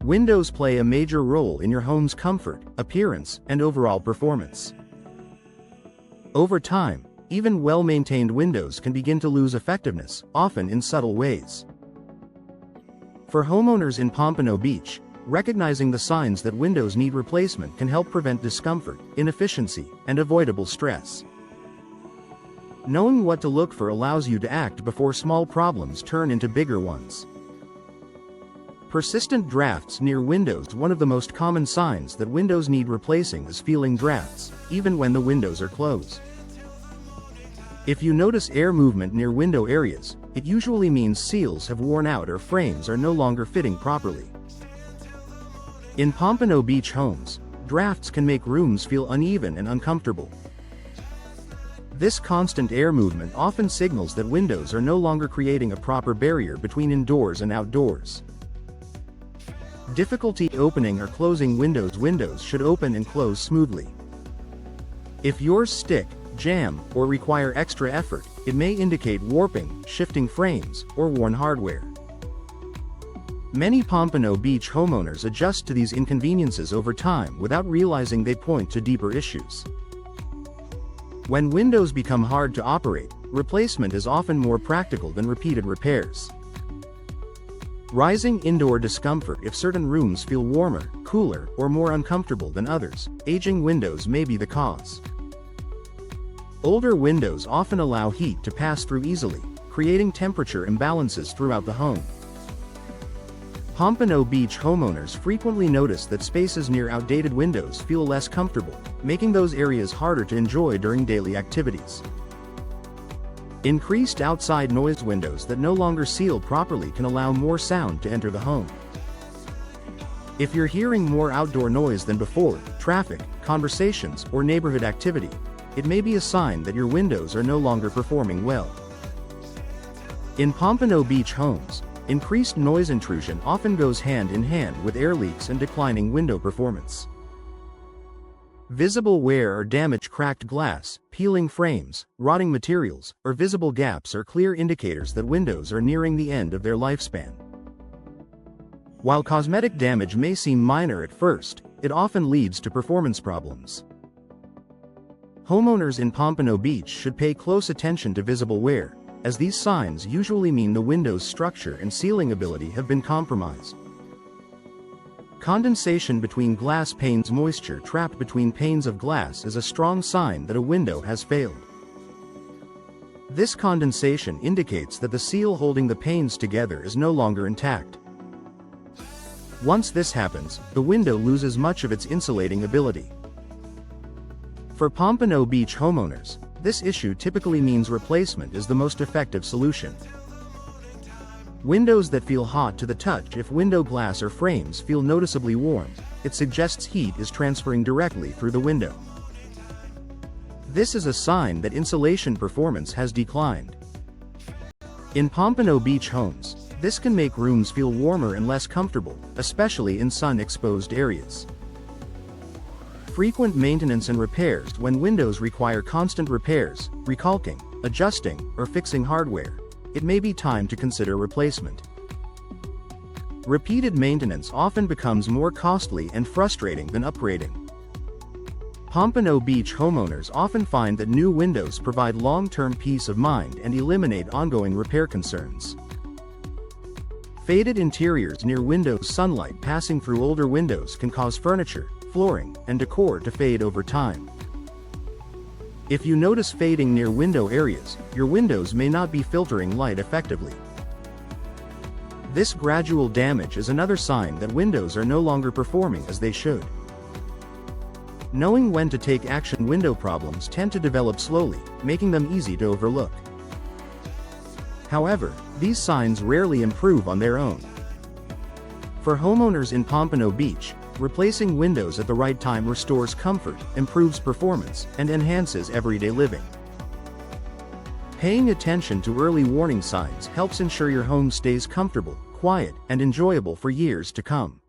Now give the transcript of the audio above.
Windows play a major role in your home's comfort, appearance, and overall performance. Over time, even well-maintained windows can begin to lose effectiveness, often in subtle ways. For homeowners in Pompano Beach, recognizing the signs that windows need replacement can help prevent discomfort, inefficiency, and avoidable stress. Knowing what to look for allows you to act before small problems turn into bigger ones. Persistent drafts near windows. One of the most common signs that windows need replacing is feeling drafts, even when the windows are closed. If you notice air movement near window areas, it usually means seals have worn out or frames are no longer fitting properly. In Pompano Beach homes, drafts can make rooms feel uneven and uncomfortable. This constant air movement often signals that windows are no longer creating a proper barrier between indoors and outdoors. Difficulty opening or closing windows. Windows should open and close smoothly. If yours stick, jam, or require extra effort, it may indicate warping, shifting frames, or worn hardware. Many Pompano Beach homeowners adjust to these inconveniences over time without realizing they point to deeper issues. When windows become hard to operate, replacement is often more practical than repeated repairs. Rising indoor discomfort. If certain rooms feel warmer, cooler, or more uncomfortable than others, aging windows may be the cause. Older windows often allow heat to pass through easily, creating temperature imbalances throughout the home. Pompano Beach homeowners frequently notice that spaces near outdated windows feel less comfortable, making those areas harder to enjoy during daily activities. Increased outside noise. Windows that no longer seal properly can allow more sound to enter the home. If you're hearing more outdoor noise than before, traffic, conversations, or neighborhood activity, it may be a sign that your windows are no longer performing well. In Pompano Beach homes, increased noise intrusion often goes hand in hand with air leaks and declining window performance. Visible wear or damage. Cracked glass, peeling frames, rotting materials, or visible gaps are clear indicators that windows are nearing the end of their lifespan. While cosmetic damage may seem minor at first, it often leads to performance problems. Homeowners in Pompano Beach should pay close attention to visible wear, as these signs usually mean the window's structure and sealing ability have been compromised. Condensation between glass panes. Moisture trapped between panes of glass is a strong sign that a window has failed. This condensation indicates that the seal holding the panes together is no longer intact. Once this happens, the window loses much of its insulating ability. For Pompano Beach homeowners, this issue typically means replacement is the most effective solution. Windows that feel hot to the touch. If window glass or frames feel noticeably warm, it suggests heat is transferring directly through the window. This is a sign that insulation performance has declined. In Pompano Beach homes, this can make rooms feel warmer and less comfortable, especially in sun-exposed areas. Frequent maintenance and repairs. When windows require constant repairs, recalking, adjusting, or fixing hardware, it may be time to consider replacement. Repeated maintenance often becomes more costly and frustrating than upgrading. Pompano Beach homeowners often find that new windows provide long-term peace of mind and eliminate ongoing repair concerns. Faded interiors near windows. Sunlight passing through older windows can cause furniture, flooring, and decor to fade over time. If you notice fading near window areas, your windows may not be filtering light effectively. This gradual damage is another sign that windows are no longer performing as they should. Knowing when to take action. Window problems tend to develop slowly, making them easy to overlook. However, these signs rarely improve on their own. For homeowners in Pompano Beach, replacing windows at the right time restores comfort, improves performance, and enhances everyday living. Paying attention to early warning signs helps ensure your home stays comfortable, quiet, and enjoyable for years to come.